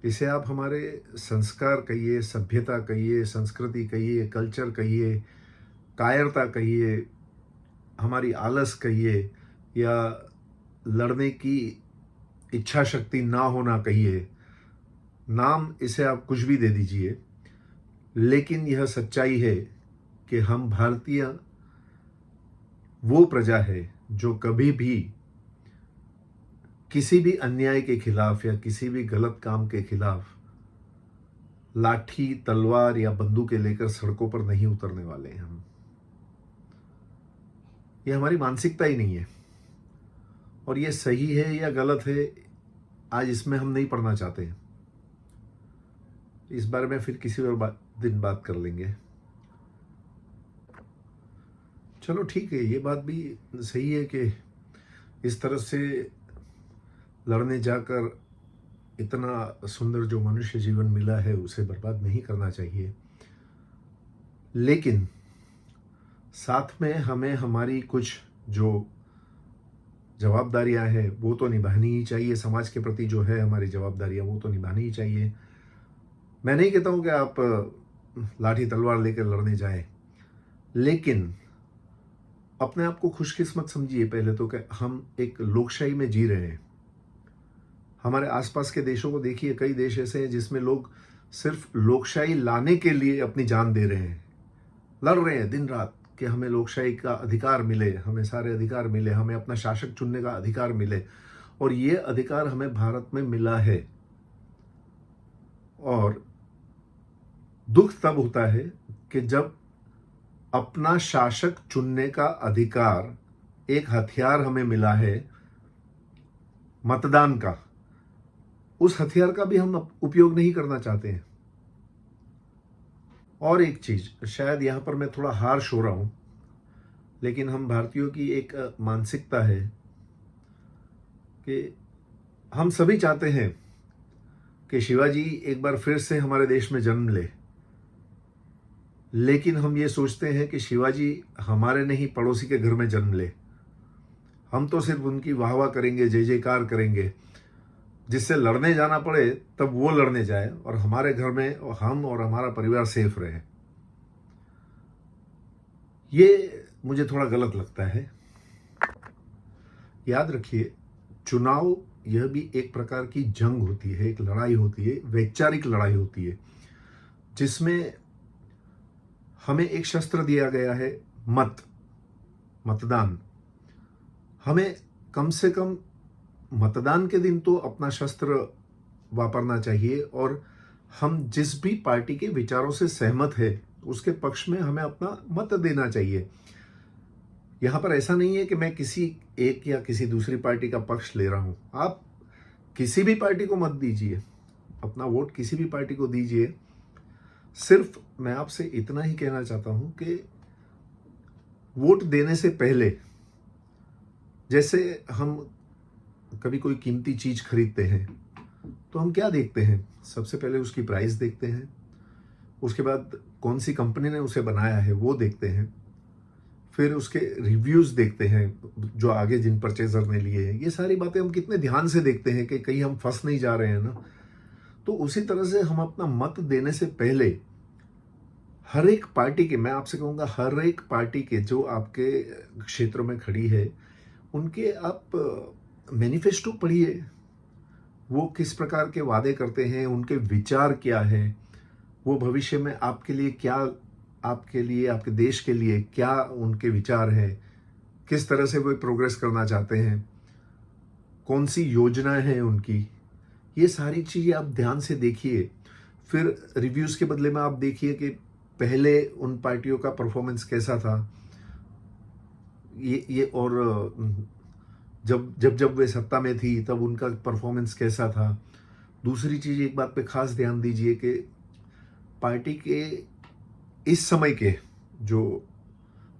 इसे आप हमारे संस्कार कहिए, सभ्यता कहिए, संस्कृति कहिए, कल्चर कहिए, कायरता कहिए, हमारी आलस कहिए, या लड़ने की इच्छा शक्ति ना होना कहिए, नाम इसे आप कुछ भी दे दीजिए, लेकिन यह सच्चाई है कि हम भारतीय वो प्रजा है जो कभी भी किसी भी अन्याय के खिलाफ या किसी भी गलत काम के खिलाफ लाठी, तलवार या बंदूकें लेकर सड़कों पर नहीं उतरने वाले हैं। हम, ये हमारी मानसिकता ही नहीं है। और ये सही है या गलत है, आज इसमें हम नहीं पढ़ना चाहते हैं। इस बारे में फिर किसी और दिन बात कर लेंगे। चलो ठीक है, ये बात भी सही है कि इस तरह से लड़ने जाकर इतना सुंदर जो मनुष्य जीवन मिला है उसे बर्बाद नहीं करना चाहिए, लेकिन साथ में हमें हमारी कुछ जो जवाबदारियां हैं वो तो निभानी ही चाहिए। समाज के प्रति जो है हमारी जवाबदारियां वो तो निभानी ही चाहिए। मैं नहीं कहता हूं कि आप लाठी तलवार लेकर लड़ने जाएं, लेकिन अपने आप को खुशकिस्मत समझिए पहले तो कि हम एक लोकशाही में जी रहे हैं। हमारे आसपास के देशों को देखिए, कई देश ऐसे हैं जिसमें लोग सिर्फ लोकशाही लाने के लिए अपनी जान दे रहे हैं, लड़ रहे हैं दिन रात कि हमें लोकशाही का अधिकार मिले, हमें सारे अधिकार मिले, हमें अपना शासक चुनने का अधिकार मिले। और ये अधिकार हमें भारत में मिला है। और दुख तब होता है कि जब अपना शासक चुनने का अधिकार, एक हथियार हमें मिला है मतदान का, उस हथियार का भी हम उपयोग नहीं करना चाहते हैं। और एक चीज, शायद यहां पर मैं थोड़ा हार्श हो रहा हूं, लेकिन हम भारतीयों की एक मानसिकता है कि हम सभी चाहते हैं कि शिवाजी एक बार फिर से हमारे देश में जन्म ले, लेकिन हम ये सोचते हैं कि शिवाजी हमारे नहीं पड़ोसी के घर में जन्म ले। हम तो सिर्फ उनकी वाह वाह करेंगे, जय जयकार करेंगे, जिससे लड़ने जाना पड़े तब वो लड़ने जाए और हमारे घर में हम और हमारा परिवार सेफ रहे। ये मुझे थोड़ा गलत लगता है। याद रखिए, चुनाव यह भी एक प्रकार की जंग होती है, एक लड़ाई होती है, वैचारिक लड़ाई होती है, जिसमें हमें एक शस्त्र दिया गया है, मतदान। हमें कम से कम मतदान के दिन तो अपना शस्त्र वापरना चाहिए, और हम जिस भी पार्टी के विचारों से सहमत है उसके पक्ष में हमें अपना मत देना चाहिए। यहां पर ऐसा नहीं है कि मैं किसी एक या किसी दूसरी पार्टी का पक्ष ले रहा हूं। आप किसी भी पार्टी को मत दीजिए, अपना वोट किसी भी पार्टी को दीजिए। सिर्फ मैं आपसे इतना ही कहना चाहता हूं कि वोट देने से पहले, जैसे हम कभी कोई कीमती चीज खरीदते हैं तो हम क्या देखते हैं? सबसे पहले उसकी प्राइस देखते हैं, उसके बाद कौन सी कंपनी ने उसे बनाया है वो देखते हैं, फिर उसके रिव्यूज देखते हैं जो आगे जिन परचेजर ने लिए हैं। ये सारी बातें हम कितने ध्यान से देखते हैं कि कहीं हम फंस नहीं जा रहे हैं ना। तो उसी तरह से हम अपना मत देने से पहले हर एक पार्टी के, मैं आपसे कहूंगा हर एक पार्टी के जो आपके क्षेत्र में खड़ी है, उनके आप मैनिफेस्टो पढ़िए। वो किस प्रकार के वादे करते हैं, उनके विचार क्या है, वो भविष्य में आपके लिए क्या, आपके लिए, आपके देश के लिए क्या उनके विचार हैं, किस तरह से वो प्रोग्रेस करना चाहते हैं, कौन सी योजनाएं हैं उनकी। ये सारी चीज़ें आप ध्यान से देखिए। फिर रिव्यूज़ के बदले में आप देखिए कि पहले उन पार्टियों का परफॉर्मेंस कैसा था, ये और जब वे सत्ता में थी तब उनका परफॉर्मेंस कैसा था। दूसरी चीज़, एक बात पे खास ध्यान दीजिए कि पार्टी के इस समय के जो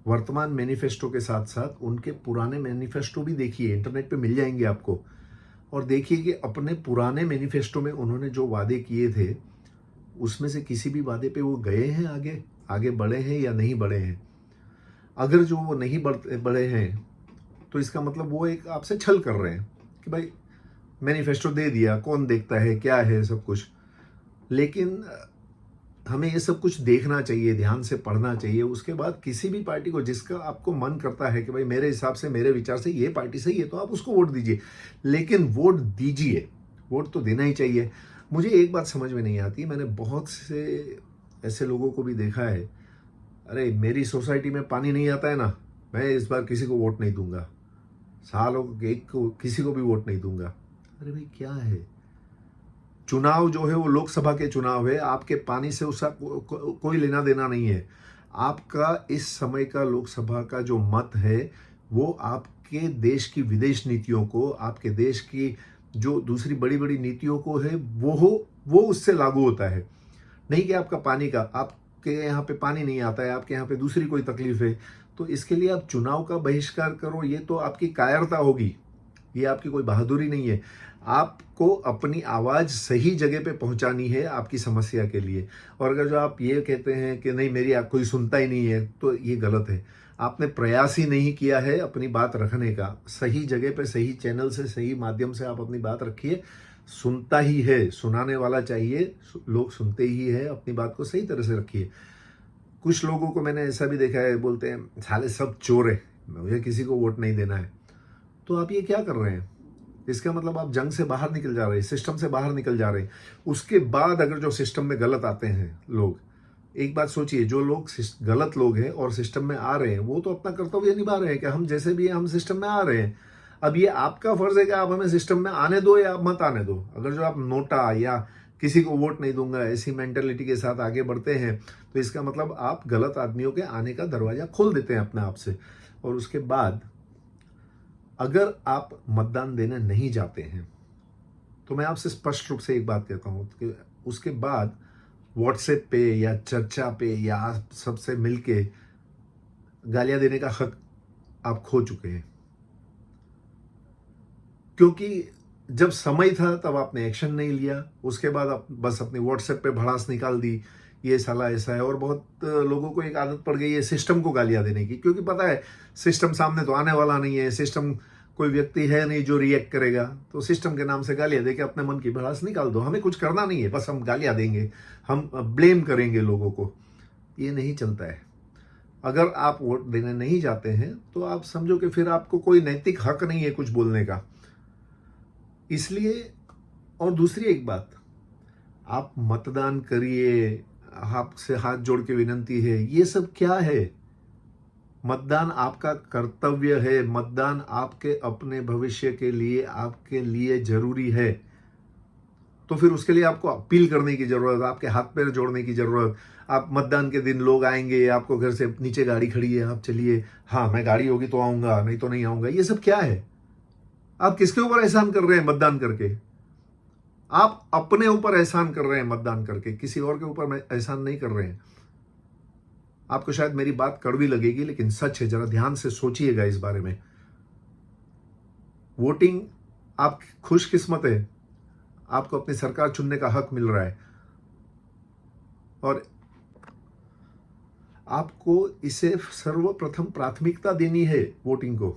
वर्तमान मैनिफेस्टो के साथ साथ उनके पुराने मैनिफेस्टो भी देखिए, इंटरनेट पे मिल जाएंगे आपको, और देखिए कि अपने पुराने मैनिफेस्टो में उन्होंने जो वादे किए थे उसमें से किसी भी वादे पे वो गए हैं, आगे बढ़े हैं या नहीं बढ़े हैं। अगर जो वो नहीं बढ़े हैं तो इसका मतलब वो एक आपसे छल कर रहे हैं कि भाई मैनिफेस्टो दे दिया, कौन देखता है क्या है सब कुछ। लेकिन हमें ये सब कुछ देखना चाहिए, ध्यान से पढ़ना चाहिए, उसके बाद किसी भी पार्टी को जिसका आपको मन करता है कि भाई मेरे हिसाब से, मेरे विचार से ये पार्टी सही है, तो आप उसको वोट दीजिए। लेकिन वोट दीजिए, वोट तो देना ही चाहिए। मुझे एक बात समझ में नहीं आती, मैंने बहुत से ऐसे लोगों को भी देखा है, अरे मेरी सोसाइटी में पानी नहीं आता है ना, मैं इस बार किसी को वोट नहीं दूंगा, सालों एक को किसी को भी वोट नहीं दूंगा। अरे भाई क्या है, चुनाव जो है वो लोकसभा के चुनाव है, आपके पानी से उसका कोई लेना देना नहीं है। आपका इस समय का लोकसभा का जो मत है वो आपके देश की विदेश नीतियों को, आपके देश की जो दूसरी बड़ी बड़ी नीतियों को है वो उससे लागू होता है। नहीं कि आपका पानी का, आपके यहाँ पे पानी नहीं आता है, आपके यहाँ पे दूसरी कोई तकलीफ है, तो इसके लिए आप चुनाव का बहिष्कार करो, ये तो आपकी कायरता होगी, ये आपकी कोई बहादुरी नहीं है। आपको अपनी आवाज़ सही जगह पे पहुंचानी है आपकी समस्या के लिए। और अगर जो आप ये कहते हैं कि नहीं मेरी कोई सुनता ही नहीं है, तो ये गलत है। आपने प्रयास ही नहीं किया है अपनी बात रखने का। सही जगह पे, सही चैनल से, सही माध्यम से आप अपनी बात रखिए। सुनता ही है, सुनाने वाला चाहिए, लोग सुनते ही है, अपनी बात को सही तरह से रखिए। कुछ लोगों को मैंने ऐसा भी देखा है, बोलते हैं साले सब चोर है, मुझे किसी को वोट नहीं देना है। तो आप ये क्या कर रहे हैं? इसका मतलब आप जंग से बाहर निकल जा रहे हैं, सिस्टम से बाहर निकल जा रहे हैं। उसके बाद अगर जो सिस्टम में गलत आते हैं लोग, एक बात सोचिए, जो लोग गलत लोग हैं और सिस्टम में आ रहे हैं, वो तो अपना कर्तव्य निभा रहे हैं कि हम जैसे भी हैं हम सिस्टम में आ रहे हैं। अब ये आपका फर्ज है कि आप हमें सिस्टम में आने दो या मत आने दो। अगर जो आप नोटा या किसी को वोट नहीं दूंगा ऐसी मेंटेलिटी के साथ आगे बढ़ते हैं, तो इसका मतलब आप गलत आदमियों के आने का दरवाजा खोल देते हैं अपने आप से। और उसके बाद अगर आप मतदान देने नहीं जाते हैं, तो मैं आपसे स्पष्ट रूप से एक बात कहता हूं कि उसके बाद व्हाट्सएप पे या चर्चा पे या आप सबसे मिलके गालियां देने का हक आप खो चुके हैं। क्योंकि जब समय था तब आपने एक्शन नहीं लिया, उसके बाद आप बस अपनी व्हाट्सएप पे भड़ास निकाल दी, ये साला ऐसा है। और बहुत लोगों को एक आदत पड़ गई है सिस्टम को गालियां देने की, क्योंकि पता है सिस्टम सामने तो आने वाला नहीं है, सिस्टम कोई व्यक्ति है नहीं जो रिएक्ट करेगा, तो सिस्टम के नाम से गालियां दे के अपने मन की भड़ास निकाल दो। हमें कुछ करना नहीं है, बस हम गालियां देंगे, हम ब्लेम करेंगे लोगों को। ये नहीं चलता है। अगर आप वोट देने नहीं जाते हैं तो आप समझो कि फिर आपको कोई नैतिक हक नहीं है कुछ बोलने का। इसलिए, और दूसरी एक बात, आप मतदान करिए, आपसे हाथ जोड़ के विनंती है, ये सब क्या है? मतदान आपका कर्तव्य है, मतदान आपके अपने भविष्य के लिए, आपके लिए जरूरी है। तो फिर उसके लिए आपको अपील करने की जरूरत, आपके हाथ पैर जोड़ने की जरूरत। आप मतदान के दिन लोग आएंगे आपको घर से, नीचे गाड़ी खड़ी है आप चलिए, हाँ मैं गाड़ी होगी तो आऊंगा, नहीं तो नहीं आऊंगा, ये सब क्या है? आप किसके ऊपर एहसान कर रहे हैं मतदान करके? आप अपने ऊपर एहसान कर रहे हैं मतदान करके, किसी और के ऊपर एहसान नहीं कर रहे हैं। आपको शायद मेरी बात कड़वी लगेगी, लेकिन सच है, जरा ध्यान से सोचिएगा इस बारे में। वोटिंग, आप खुशकिस्मत है, आपको अपनी सरकार चुनने का हक मिल रहा है, और आपको इसे सर्वप्रथम प्राथमिकता देनी है वोटिंग को।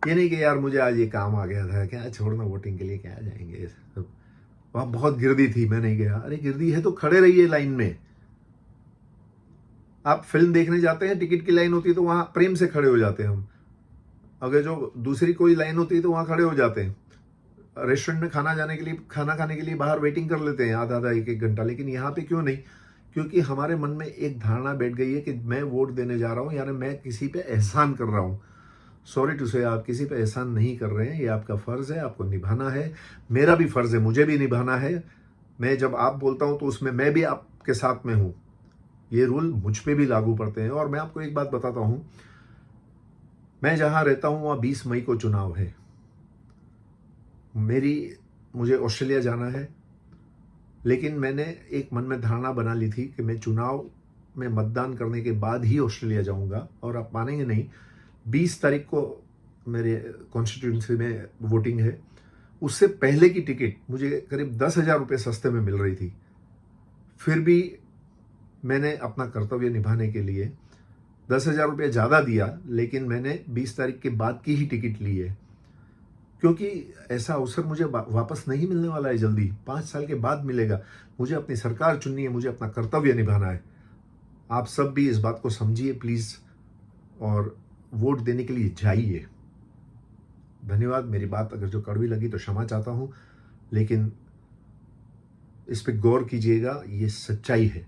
ये नहीं कि यार मुझे आज ये काम आ गया था, क्या छोड़ना, वोटिंग के लिए क्या जाएंगे, वहां बहुत गिरदी थी मैं नहीं गया। अरे गिरदी है तो खड़े रहिए लाइन में। आप फिल्म देखने जाते हैं, टिकट की लाइन होती है तो वहां प्रेम से खड़े हो जाते हैं हम। अगर जो दूसरी कोई लाइन होती है तो वहां खड़े हो जाते हैं। रेस्टोरेंट में खाना खाने के लिए बाहर वेटिंग कर लेते हैं आधा आधा एक एक घंटा। लेकिन यहाँ पे क्यों नहीं? क्योंकि हमारे मन में एक धारणा बैठ गई है कि मैं वोट देने जा रहा हूँ, यानी मैं किसी पे एहसान कर रहा हूँ। सॉरी टू से, आप किसी पे एहसान नहीं कर रहे हैं, ये आपका फर्ज है, आपको निभाना है। मेरा भी फर्ज है, मुझे भी निभाना है। मैं जब आप बोलता हूं तो उसमें मैं भी आपके साथ में हूं। ये रूल मुझ पे भी लागू पड़ते हैं। और मैं आपको एक बात बताता हूं, मैं जहां रहता हूं वहां 20 मई को चुनाव है। मुझे ऑस्ट्रेलिया जाना है, लेकिन मैंने एक मन में धारणा बना ली थी कि मैं चुनाव में मतदान करने के बाद ही ऑस्ट्रेलिया जाऊंगा। और आप मानेंगे नहीं, 20 तारीख को मेरे कॉन्स्टिट्यूंसी में वोटिंग है। उससे पहले की टिकट मुझे करीब 10,000 रुपये सस्ते में मिल रही थी। फिर भी मैंने अपना कर्तव्य निभाने के लिए 10,000 रुपये ज़्यादा दिया, लेकिन मैंने 20 तारीख के बाद की ही टिकट ली है। क्योंकि ऐसा अवसर मुझे वापस नहीं मिलने वाला है जल्दी, 5 साल के बाद मिलेगा। मुझे अपनी सरकार चुननी है, मुझे अपना कर्तव्य निभाना है। आप सब भी इस बात को समझिए प्लीज़ और वोट देने के लिए जाइए। धन्यवाद। मेरी बात अगर जो कड़वी लगी तो क्षमा चाहता हूँ, लेकिन इस पे गौर कीजिएगा, ये सच्चाई है।